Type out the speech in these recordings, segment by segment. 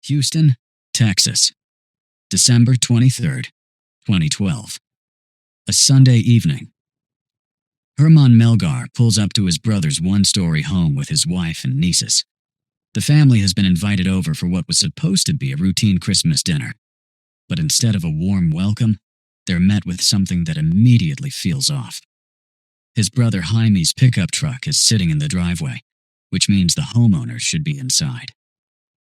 Houston, Texas, December 23rd, 2012. A Sunday evening. Herman Melgar pulls up to his brother's one-story home with his wife and nieces. The family has been invited over for what was supposed to be a routine Christmas dinner. But instead of a warm welcome, they're met with something that immediately feels off. His brother Jaime's pickup truck is sitting in the driveway, which means the homeowners should be inside.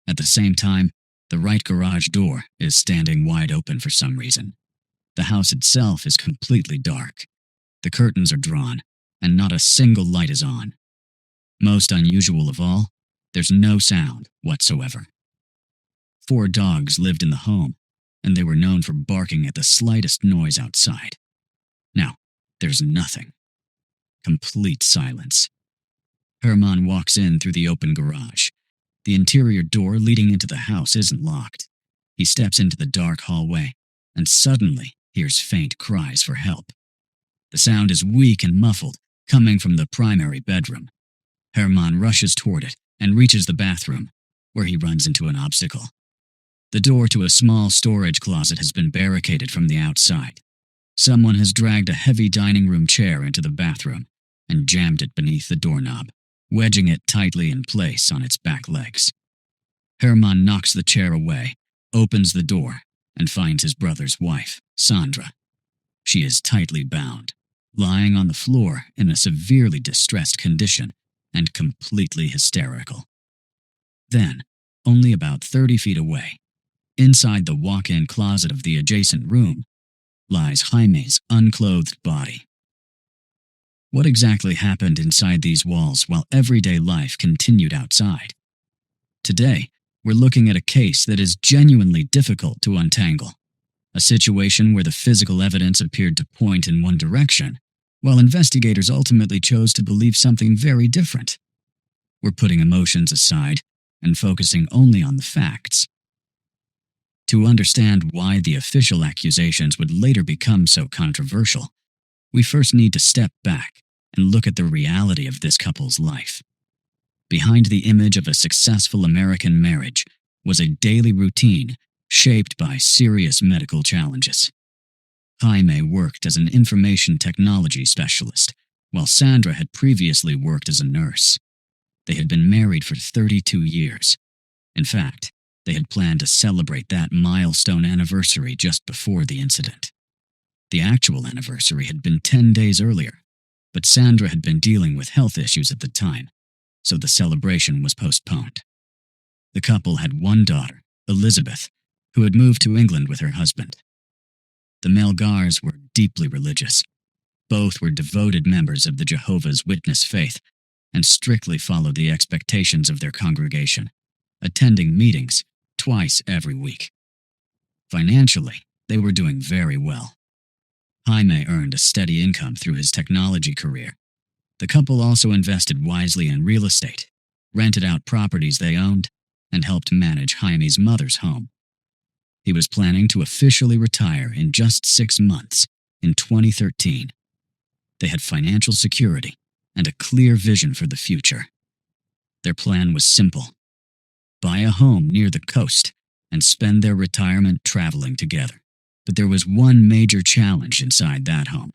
At the same time, the right garage door is standing wide open for some reason. The house itself is completely dark. The curtains are drawn, and not a single light is on. Most unusual of all, there's no sound whatsoever. 4 dogs lived in the home, and they were known for barking at the slightest noise outside. Now, there's nothing. Complete silence. Herman walks in through the open garage. The interior door leading into the house isn't locked. He steps into the dark hallway, and suddenly hears faint cries for help. The sound is weak and muffled, coming from the primary bedroom. Herman rushes toward it and reaches the bathroom, where he runs into an obstacle. The door to a small storage closet has been barricaded from the outside. Someone has dragged a heavy dining room chair into the bathroom and jammed it beneath the doorknob, wedging it tightly in place on its back legs. Herman knocks the chair away, opens the door, and finds his brother's wife, Sandra. She is tightly bound, lying on the floor in a severely distressed condition and completely hysterical. Then, only about 30 feet away, inside the walk-in closet of the adjacent room, lies Jaime's unclothed body. What exactly happened inside these walls while everyday life continued outside? Today, we're looking at a case that is genuinely difficult to untangle. A situation where the physical evidence appeared to point in one direction, while investigators ultimately chose to believe something very different. We're putting emotions aside and focusing only on the facts. To understand why the official accusations would later become so controversial, we first need to step back and look at the reality of this couple's life. Behind the image of a successful American marriage was a daily routine shaped by serious medical challenges. Jaime worked as an information technology specialist, while Sandra had previously worked as a nurse. They had been married for 32 years. In fact, they had planned to celebrate that milestone anniversary just before the incident. The actual anniversary had been 10 days earlier, but Sandra had been dealing with health issues at the time, so the celebration was postponed. The couple had one daughter, Elizabeth, who had moved to England with her husband. The Melgars were deeply religious. Both were devoted members of the Jehovah's Witness faith and strictly followed the expectations of their congregation, attending meetings twice every week. Financially, they were doing very well. Jaime earned a steady income through his technology career. The couple also invested wisely in real estate, rented out properties they owned, and helped manage Jaime's mother's home. He was planning to officially retire in just 6 months, in 2013. They had financial security and a clear vision for the future. Their plan was simple: buy a home near the coast and spend their retirement traveling together. But there was one major challenge inside that home,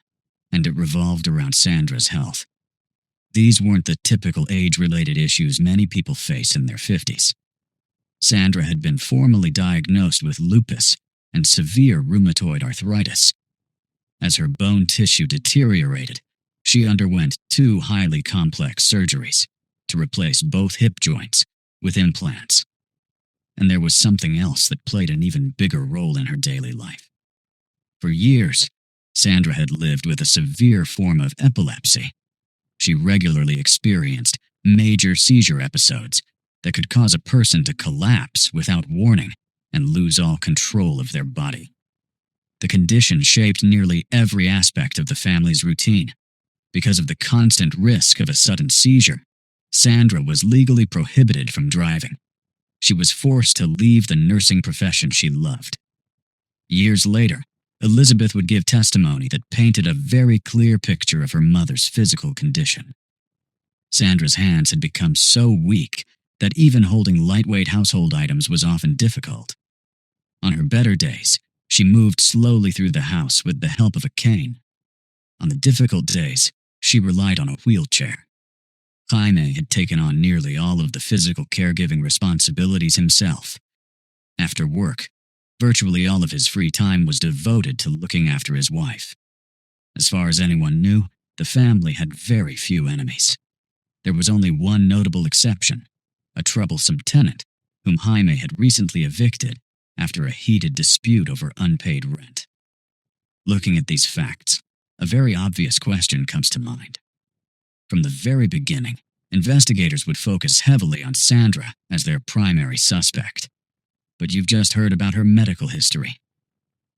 and it revolved around Sandra's health. These weren't the typical age-related issues many people face in their 50s. Sandra had been formally diagnosed with lupus and severe rheumatoid arthritis. As her bone tissue deteriorated, she underwent 2 highly complex surgeries to replace both hip joints with implants. And there was something else that played an even bigger role in her daily life. For years, Sandra had lived with a severe form of epilepsy. She regularly experienced major seizure episodes that could cause a person to collapse without warning and lose all control of their body. The condition shaped nearly every aspect of the family's routine. Because of the constant risk of a sudden seizure, Sandra was legally prohibited from driving. She was forced to leave the nursing profession she loved. Years later, Elizabeth would give testimony that painted a very clear picture of her mother's physical condition. Sandra's hands had become so weak that even holding lightweight household items was often difficult. On her better days, she moved slowly through the house with the help of a cane. On the difficult days, she relied on a wheelchair. Jaime had taken on nearly all of the physical caregiving responsibilities himself. After work, virtually all of his free time was devoted to looking after his wife. As far as anyone knew, the family had very few enemies. There was only one notable exception, a troublesome tenant whom Jaime had recently evicted after a heated dispute over unpaid rent. Looking at these facts, a very obvious question comes to mind. From the very beginning, investigators would focus heavily on Sandra as their primary suspect. But you've just heard about her medical history.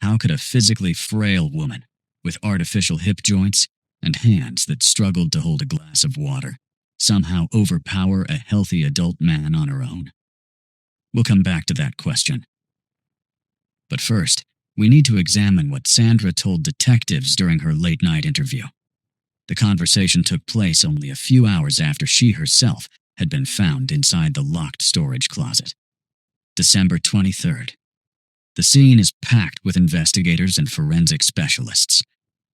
How could a physically frail woman with artificial hip joints and hands that struggled to hold a glass of water somehow overpower a healthy adult man on her own? We'll come back to that question. But first, we need to examine what Sandra told detectives during her late-night interview. The conversation took place only a few hours after she herself had been found inside the locked storage closet. December 23rd. The scene is packed with investigators and forensic specialists.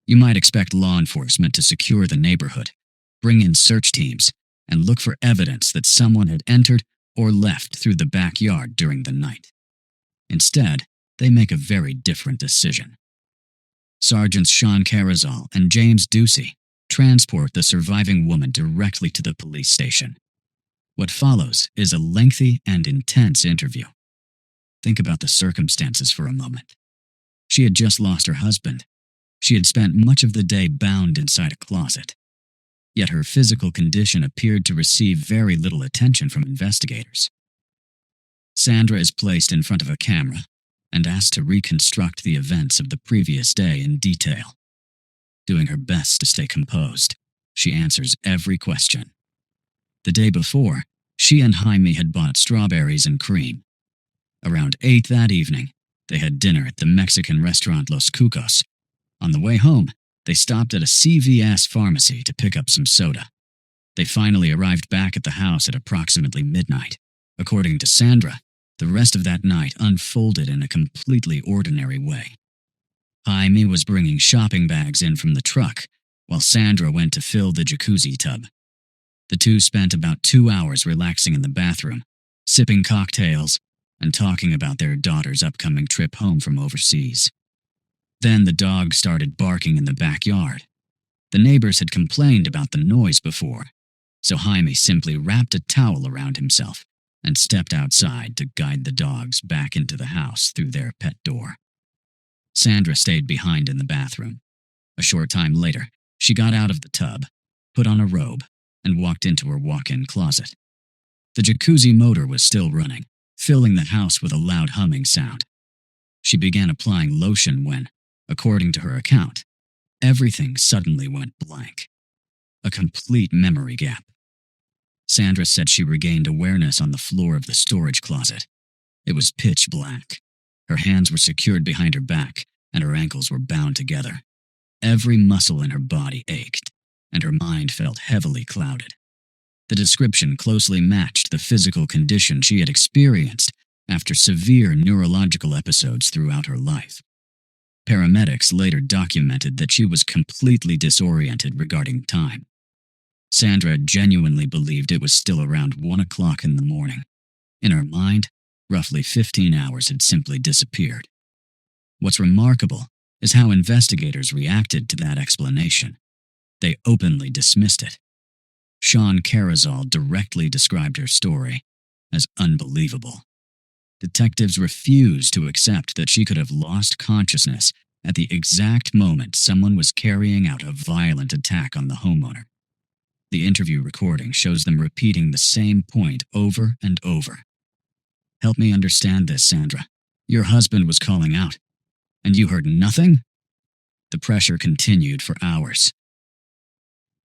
You might expect law enforcement to secure the neighborhood, bring in search teams, and look for evidence that someone had entered or left through the backyard during the night. Instead, they make a very different decision. Sergeants Sean Carrizal and James Ducey transport the surviving woman directly to the police station. What follows is a lengthy and intense interview. Think about the circumstances for a moment. She had just lost her husband. She had spent much of the day bound inside a closet. Yet her physical condition appeared to receive very little attention from investigators. Sandra is placed in front of a camera and asked to reconstruct the events of the previous day in detail. Doing her best to stay composed, she answers every question. The day before, she and Jaime had bought strawberries and cream. Around 8 that evening, they had dinner at the Mexican restaurant Los Cucos. On the way home, they stopped at a CVS pharmacy to pick up some soda. They finally arrived back at the house at approximately midnight. According to Sandra, the rest of that night unfolded in a completely ordinary way. Jaime was bringing shopping bags in from the truck, while Sandra went to fill the jacuzzi tub. The two spent about 2 hours relaxing in the bathroom, sipping cocktails, and talking about their daughter's upcoming trip home from overseas. Then the dog started barking in the backyard. The neighbors had complained about the noise before, so Jaime simply wrapped a towel around himself and stepped outside to guide the dogs back into the house through their pet door. Sandra stayed behind in the bathroom. A short time later, she got out of the tub, put on a robe, and walked into her walk-in closet. The jacuzzi motor was still running, filling the house with a loud humming sound. She began applying lotion when, according to her account, everything suddenly went blank. A complete memory gap. Sandra said she regained awareness on the floor of the storage closet. It was pitch black. Her hands were secured behind her back, and her ankles were bound together. Every muscle in her body ached, and her mind felt heavily clouded. The description closely matched the physical condition she had experienced after severe neurological episodes throughout her life. Paramedics later documented that she was completely disoriented regarding time. Sandra genuinely believed it was still around 1 o'clock in the morning. In her mind, roughly 15 hours had simply disappeared. What's remarkable is how investigators reacted to that explanation. They openly dismissed it. Sean Carrizal directly described her story as unbelievable. Detectives refused to accept that she could have lost consciousness at the exact moment someone was carrying out a violent attack on the homeowner. The interview recording shows them repeating the same point over and over. "Help me understand this, Sandra. Your husband was calling out, and you heard nothing?" The pressure continued for hours.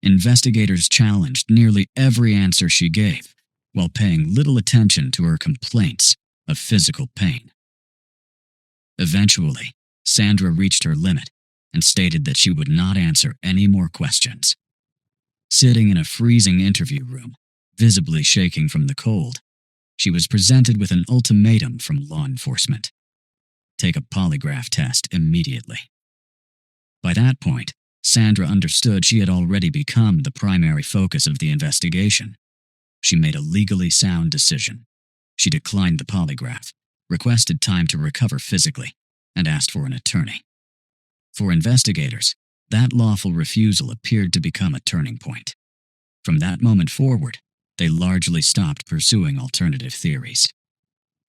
Investigators challenged nearly every answer she gave, while paying little attention to her complaints of physical pain. Eventually, Sandra reached her limit and stated that she would not answer any more questions. Sitting in a freezing interview room, visibly shaking from the cold, she was presented with an ultimatum from law enforcement: take a polygraph test immediately. By that point, Sandra understood she had already become the primary focus of the investigation. She made a legally sound decision. She declined the polygraph, requested time to recover physically, and asked for an attorney. For investigators, that lawful refusal appeared to become a turning point. From that moment forward, they largely stopped pursuing alternative theories.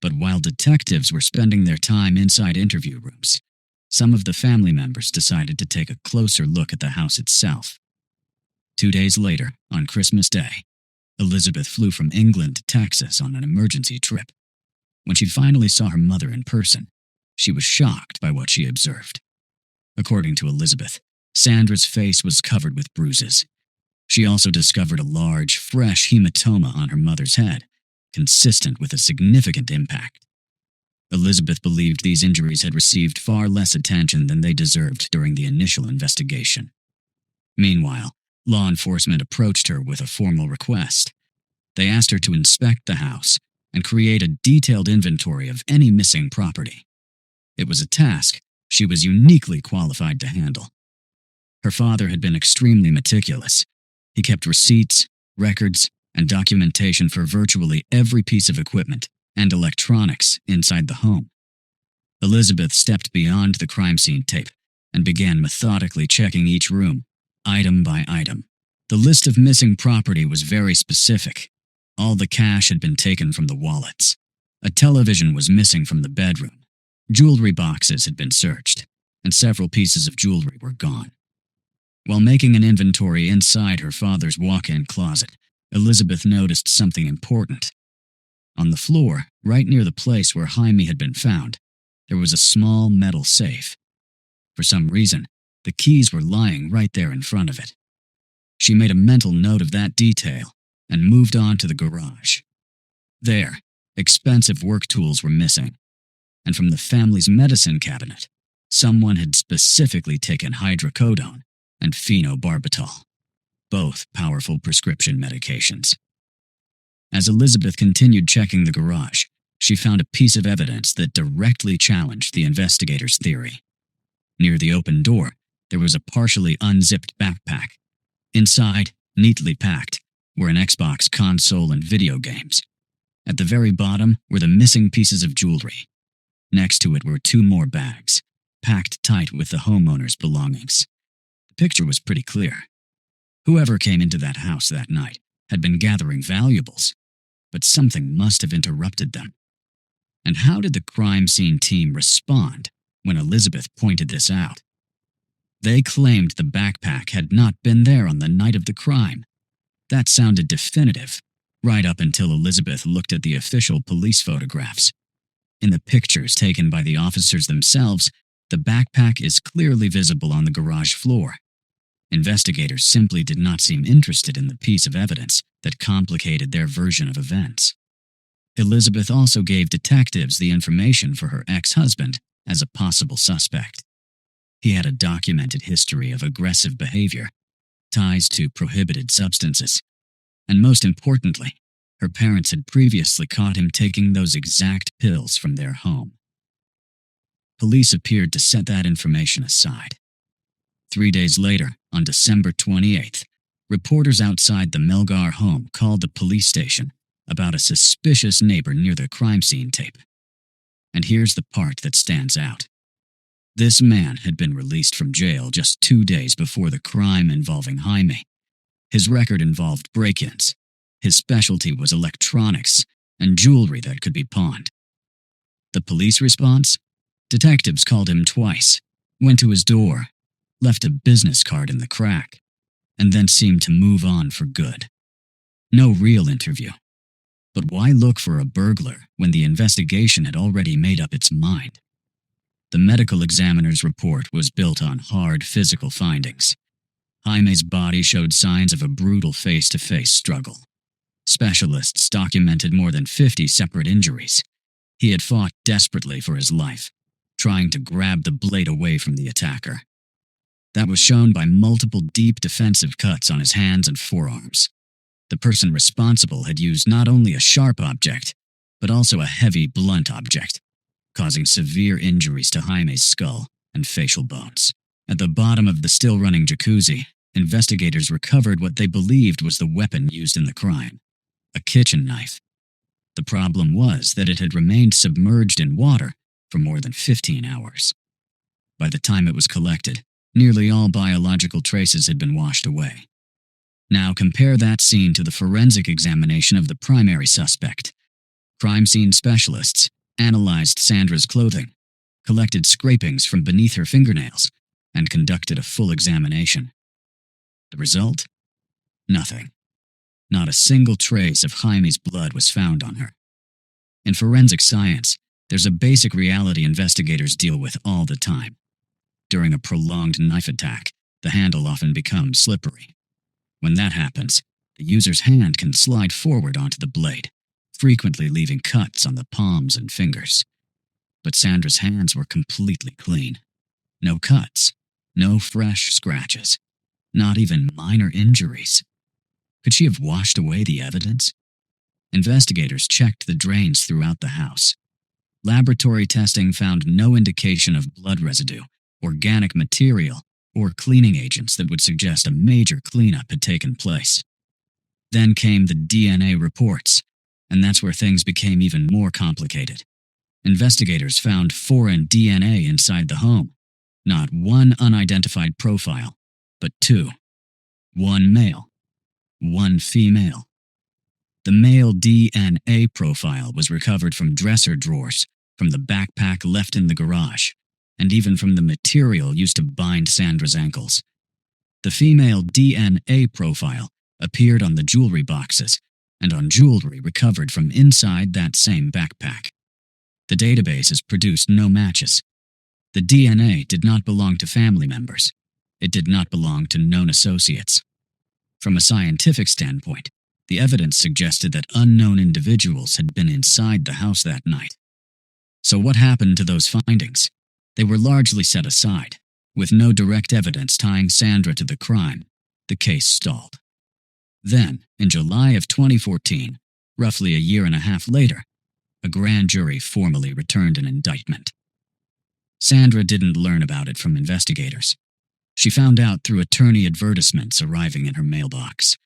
But while detectives were spending their time inside interview rooms, some of the family members decided to take a closer look at the house itself. 2 days later, on Christmas Day, Elizabeth flew from England to Texas on an emergency trip. When she finally saw her mother in person, she was shocked by what she observed. According to Elizabeth, Sandra's face was covered with bruises. She also discovered a large, fresh hematoma on her mother's head, consistent with a significant impact. Elizabeth believed these injuries had received far less attention than they deserved during the initial investigation. Meanwhile, law enforcement approached her with a formal request. They asked her to inspect the house and create a detailed inventory of any missing property. It was a task she was uniquely qualified to handle. Her father had been extremely meticulous. He kept receipts, records, and documentation for virtually every piece of equipment and electronics inside the home. Elizabeth stepped beyond the crime scene tape and began methodically checking each room, item by item. The list of missing property was very specific. All the cash had been taken from the wallets. A television was missing from the bedroom. Jewelry boxes had been searched, and several pieces of jewelry were gone. While making an inventory inside her father's walk-in closet, Elizabeth noticed something important. On the floor, right near the place where Jaime had been found, there was a small metal safe. For some reason, the keys were lying right there in front of it. She made a mental note of that detail and moved on to the garage. There, expensive work tools were missing, and from the family's medicine cabinet, someone had specifically taken hydrocodone and phenobarbital, both powerful prescription medications. As Elizabeth continued checking the garage, she found a piece of evidence that directly challenged the investigators' theory. Near the open door, there was a partially unzipped backpack. Inside, neatly packed, were an Xbox console and video games. At the very bottom were the missing pieces of jewelry. Next to it were 2 more bags, packed tight with the homeowner's belongings. The picture was pretty clear. Whoever came into that house that night had been gathering valuables, but something must have interrupted them. And how did the crime scene team respond when Elizabeth pointed this out? They claimed the backpack had not been there on the night of the crime. That sounded definitive, right up until Elizabeth looked at the official police photographs. In the pictures taken by the officers themselves, the backpack is clearly visible on the garage floor. Investigators simply did not seem interested in the piece of evidence that complicated their version of events. Elizabeth also gave detectives the information for her ex-husband as a possible suspect. He had a documented history of aggressive behavior, ties to prohibited substances, and most importantly, her parents had previously caught him taking those exact pills from their home. Police appeared to set that information aside. 3 days later, on December 28th, reporters outside the Melgar home called the police station about a suspicious neighbor near the crime scene tape. And here's the part that stands out. This man had been released from jail just 2 days before the crime involving Jaime. His record involved break-ins. His specialty was electronics and jewelry that could be pawned. The police response? Detectives called him twice, went to his door, left a business card in the crack, and then seemed to move on for good. No real interview. But why look for a burglar when the investigation had already made up its mind? The medical examiner's report was built on hard physical findings. Jaime's body showed signs of a brutal face-to-face struggle. Specialists documented more than 50 separate injuries. He had fought desperately for his life, trying to grab the blade away from the attacker. That was shown by multiple deep defensive cuts on his hands and forearms. The person responsible had used not only a sharp object, but also a heavy, blunt object, causing severe injuries to Jaime's skull and facial bones. At the bottom of the still-running jacuzzi, investigators recovered what they believed was the weapon used in the crime, a kitchen knife. The problem was that it had remained submerged in water for more than 15 hours. By the time it was collected, nearly all biological traces had been washed away. Now compare that scene to the forensic examination of the primary suspect. Crime scene specialists analyzed Sandra's clothing, collected scrapings from beneath her fingernails, and conducted a full examination. The result? Nothing. Not a single trace of Jaime's blood was found on her. In forensic science, there's a basic reality investigators deal with all the time. During a prolonged knife attack, the handle often becomes slippery. When that happens, the user's hand can slide forward onto the blade, frequently leaving cuts on the palms and fingers. But Sandra's hands were completely clean. No cuts, no fresh scratches, not even minor injuries. Could she have washed away the evidence? Investigators checked the drains throughout the house. Laboratory testing found no indication of blood residue, organic material, or cleaning agents that would suggest a major cleanup had taken place. Then came the DNA reports, and that's where things became even more complicated. Investigators found foreign DNA inside the home. Not one unidentified profile, but two. One male, one female. The male DNA profile was recovered from dresser drawers, from the backpack left in the garage, and even from the material used to bind Sandra's ankles. The female DNA profile appeared on the jewelry boxes and on jewelry recovered from inside that same backpack. The databases produced no matches. The DNA did not belong to family members. It did not belong to known associates. From a scientific standpoint, the evidence suggested that unknown individuals had been inside the house that night. So what happened to those findings? They were largely set aside. With no direct evidence tying Sandra to the crime, the case stalled. Then, in July of 2014, roughly a year and a half later, a grand jury formally returned an indictment. Sandra didn't learn about it from investigators. She found out through attorney advertisements arriving in her mailbox.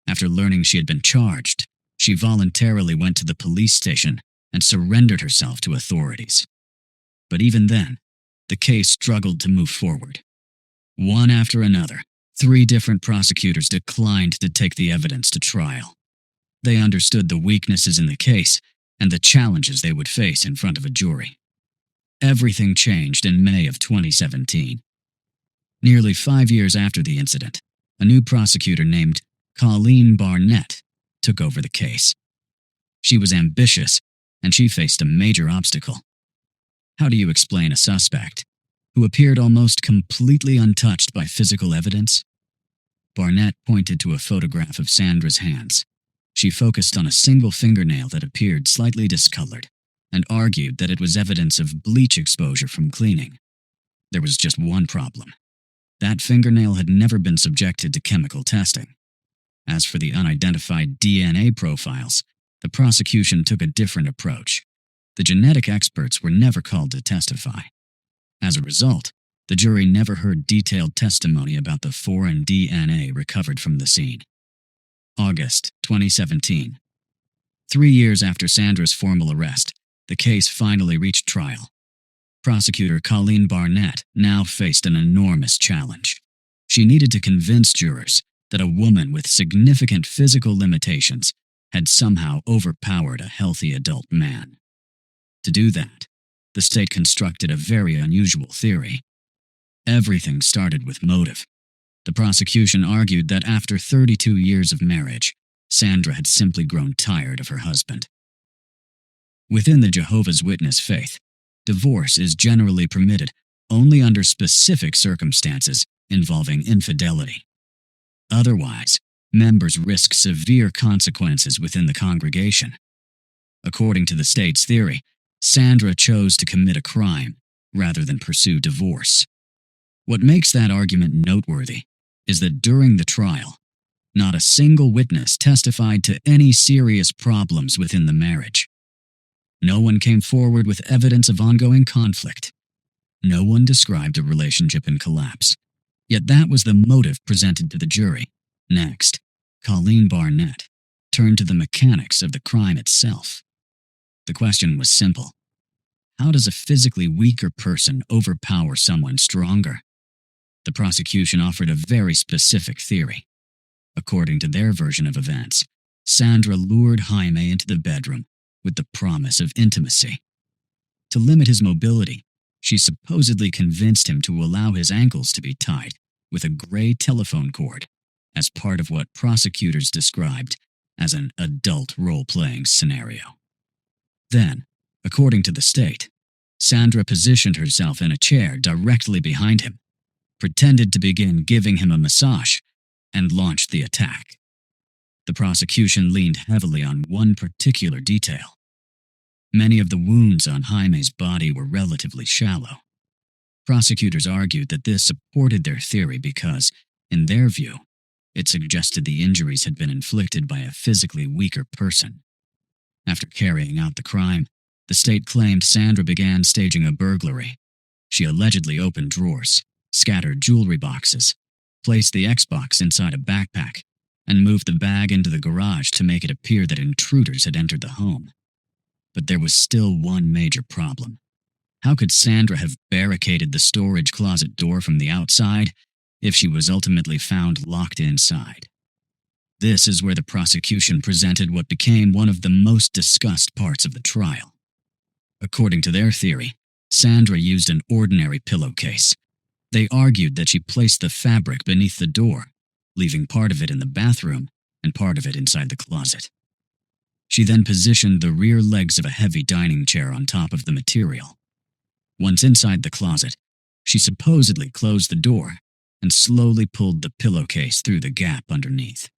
After learning she had been charged, she voluntarily went to the police station and surrendered herself to authorities. But even then, the case struggled to move forward. One after another, 3 different prosecutors declined to take the evidence to trial. They understood the weaknesses in the case and the challenges they would face in front of a jury. Everything changed in May of 2017. Nearly 5 years after the incident, a new prosecutor named Colleen Barnett took over the case. She was ambitious, and she faced a major obstacle. How do you explain a suspect who appeared almost completely untouched by physical evidence? Barnett pointed to a photograph of Sandra's hands. She focused on a single fingernail that appeared slightly discolored and argued that it was evidence of bleach exposure from cleaning. There was just one problem. That fingernail had never been subjected to chemical testing. As for the unidentified DNA profiles, the prosecution took a different approach. The genetic experts were never called to testify. As a result, the jury never heard detailed testimony about the foreign DNA recovered from the scene. August 2017. 3 years after Sandra's formal arrest, the case finally reached trial. Prosecutor Colleen Barnett now faced an enormous challenge. She needed to convince jurors that a woman with significant physical limitations had somehow overpowered a healthy adult man. To do that, the state constructed a very unusual theory. Everything started with motive. The prosecution argued that after 32 years of marriage, Sandra had simply grown tired of her husband. Within the Jehovah's Witness faith, divorce is generally permitted only under specific circumstances involving infidelity. Otherwise, members risk severe consequences within the congregation. According to the state's theory, Sandra chose to commit a crime rather than pursue divorce. What makes that argument noteworthy is that during the trial, not a single witness testified to any serious problems within the marriage. No one came forward with evidence of ongoing conflict. No one described a relationship in collapse. Yet that was the motive presented to the jury. Next, Colleen Barnett turned to the mechanics of the crime itself. The question was simple. How does a physically weaker person overpower someone stronger? The prosecution offered a very specific theory. According to their version of events, Sandra lured Jaime into the bedroom with the promise of intimacy. To limit his mobility, she supposedly convinced him to allow his ankles to be tied with a gray telephone cord as part of what prosecutors described as an adult role-playing scenario. Then, according to the state, Sandra positioned herself in a chair directly behind him, pretended to begin giving him a massage, and launched the attack. The prosecution leaned heavily on one particular detail. Many of the wounds on Jaime's body were relatively shallow. Prosecutors argued that this supported their theory because, in their view, it suggested the injuries had been inflicted by a physically weaker person. After carrying out the crime, the state claimed Sandra began staging a burglary. She allegedly opened drawers, scattered jewelry boxes, placed the Xbox inside a backpack, and moved the bag into the garage to make it appear that intruders had entered the home. But there was still one major problem. How could Sandra have barricaded the storage closet door from the outside if she was ultimately found locked inside? This is where the prosecution presented what became one of the most discussed parts of the trial. According to their theory, Sandra used an ordinary pillowcase. They argued that she placed the fabric beneath the door, leaving part of it in the bathroom and part of it inside the closet. She then positioned the rear legs of a heavy dining chair on top of the material. Once inside the closet, she supposedly closed the door and slowly pulled the pillowcase through the gap underneath.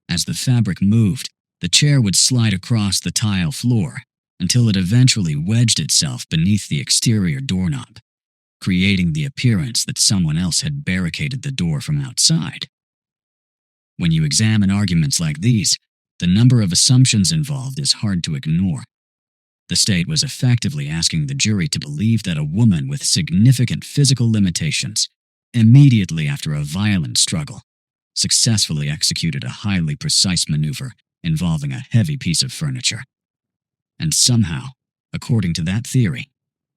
As the fabric moved, the chair would slide across the tile floor until it eventually wedged itself beneath the exterior doorknob, creating the appearance that someone else had barricaded the door from outside. When you examine arguments like these, the number of assumptions involved is hard to ignore. The state was effectively asking the jury to believe that a woman with significant physical limitations, immediately after a violent struggle, successfully executed a highly precise maneuver involving a heavy piece of furniture. And somehow, according to that theory,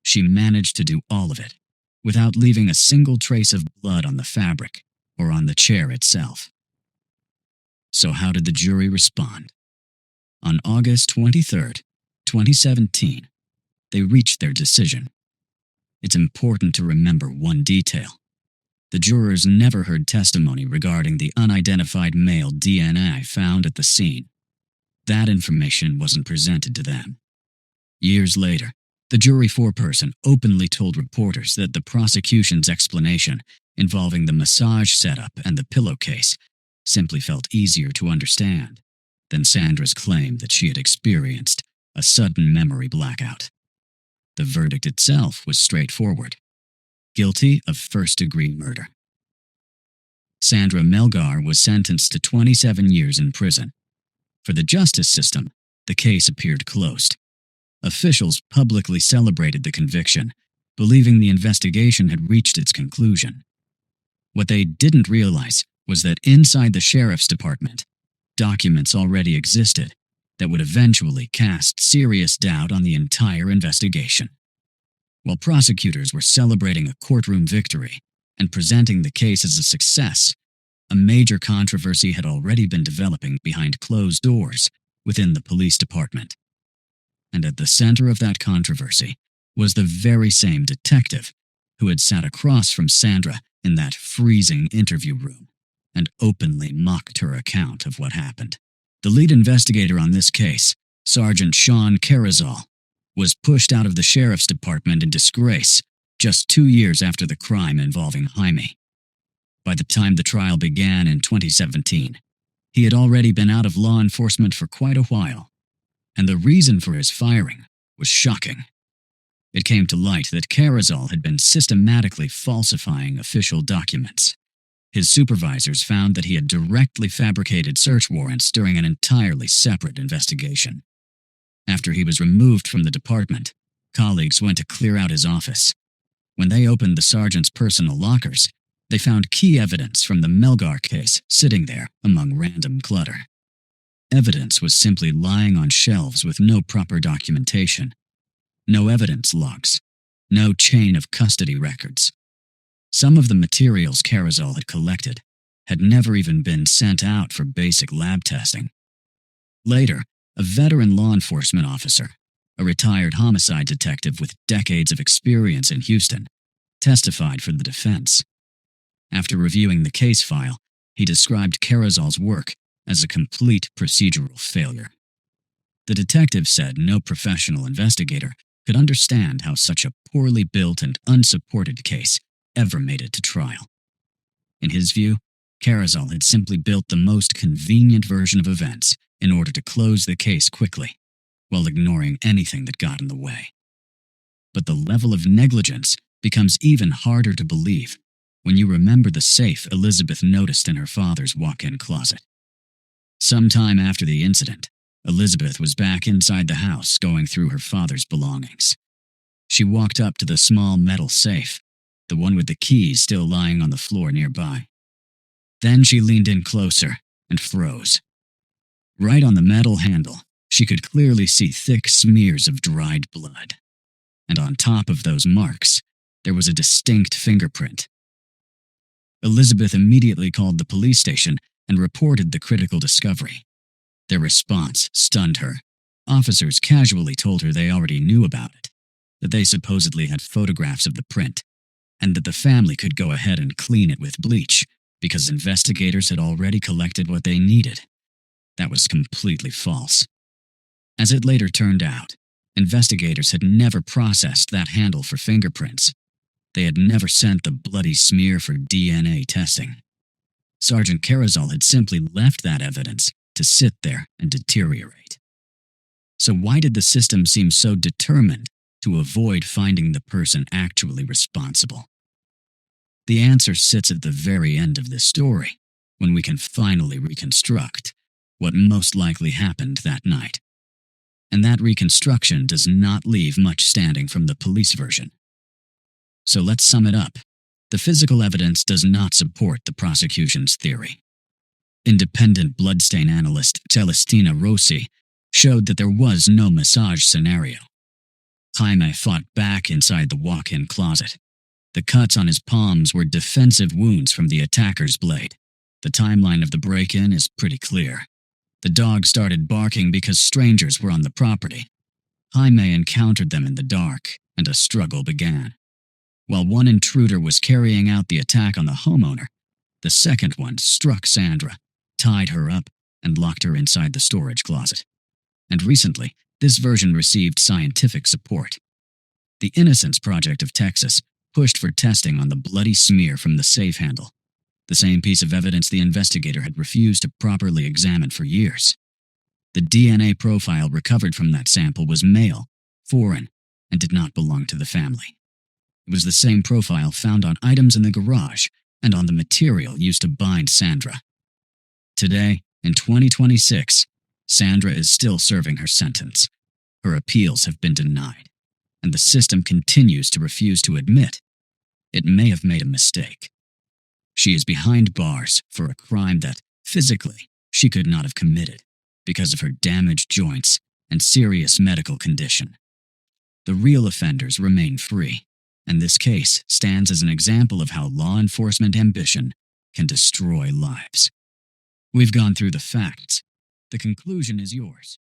she managed to do all of it without leaving a single trace of blood on the fabric or on the chair itself. So how did the jury respond? On August 23rd, 2017, they reached their decision. It's important to remember one detail. The jurors never heard testimony regarding the unidentified male DNA found at the scene. That information wasn't presented to them. Years later, the jury foreperson openly told reporters that the prosecution's explanation involving the massage setup and the pillowcase simply felt easier to understand than Sandra's claim that she had experienced a sudden memory blackout. The verdict itself was straightforward. Guilty of first-degree murder. Sandra Melgar was sentenced to 27 years in prison. For the justice system, the case appeared closed. Officials publicly celebrated the conviction, believing the investigation had reached its conclusion. What they didn't realize was that inside the sheriff's department, documents already existed that would eventually cast serious doubt on the entire investigation. While prosecutors were celebrating a courtroom victory and presenting the case as a success, a major controversy had already been developing behind closed doors within the police department. And at the center of that controversy was the very same detective who had sat across from Sandra in that freezing interview room and openly mocked her account of what happened. The lead investigator on this case, Sergeant Sean Carrizal, was pushed out of the sheriff's department in disgrace just 2 years after the crime involving Jaime. By the time the trial began in 2017, he had already been out of law enforcement for quite a while, and the reason for his firing was shocking. It came to light that Carrizal had been systematically falsifying official documents. His supervisors found that he had directly fabricated search warrants during an entirely separate investigation. After he was removed from the department, colleagues went to clear out his office. When they opened the sergeant's personal lockers, they found key evidence from the Melgar case sitting there among random clutter. Evidence was simply lying on shelves with no proper documentation. No evidence logs. No chain of custody records. Some of the materials Carazal had collected had never even been sent out for basic lab testing. Later, a veteran law enforcement officer, a retired homicide detective with decades of experience in Houston, testified for the defense. After reviewing the case file, he described Carazal's work as a complete procedural failure. The detective said no professional investigator could understand how such a poorly built and unsupported case ever made it to trial. In his view, Carazal had simply built the most convenient version of events in order to close the case quickly, while ignoring anything that got in the way. But the level of negligence becomes even harder to believe when you remember the safe Elizabeth noticed in her father's walk-in closet. Sometime after the incident, Elizabeth was back inside the house going through her father's belongings. She walked up to the small metal safe, the one with the keys still lying on the floor nearby. Then she leaned in closer and froze. Right on the metal handle, she could clearly see thick smears of dried blood. And on top of those marks, there was a distinct fingerprint. Elizabeth immediately called the police station and reported the critical discovery. Their response stunned her. Officers casually told her they already knew about it, that they supposedly had photographs of the print, and that the family could go ahead and clean it with bleach because investigators had already collected what they needed. That was completely false. As it later turned out, investigators had never processed that handle for fingerprints. They had never sent the bloody smear for DNA testing. Sergeant Carazal had simply left that evidence to sit there and deteriorate. So why did the system seem so determined to avoid finding the person actually responsible? The answer sits at the very end of this story, when we can finally reconstruct what most likely happened that night. And that reconstruction does not leave much standing from the police version. So let's sum it up. The physical evidence does not support the prosecution's theory. Independent bloodstain analyst Celestina Rossi showed that there was no massage scenario. Jaime fought back inside the walk-in closet. The cuts on his palms were defensive wounds from the attacker's blade. The timeline of the break-in is pretty clear. The dog started barking because strangers were on the property. Jaime encountered them in the dark, and a struggle began. While one intruder was carrying out the attack on the homeowner, the second one struck Sandra, tied her up, and locked her inside the storage closet. And recently, this version received scientific support. The Innocence Project of Texas pushed for testing on the bloody smear from the safe handle, the same piece of evidence the investigator had refused to properly examine for years. The DNA profile recovered from that sample was male, foreign, and did not belong to the family. It was the same profile found on items in the garage and on the material used to bind Sandra. Today, in 2026, Sandra is still serving her sentence. Her appeals have been denied, and the system continues to refuse to admit it may have made a mistake. She is behind bars for a crime that, physically, she could not have committed because of her damaged joints and serious medical condition. The real offenders remain free, and this case stands as an example of how law enforcement ambition can destroy lives. We've gone through the facts. The conclusion is yours.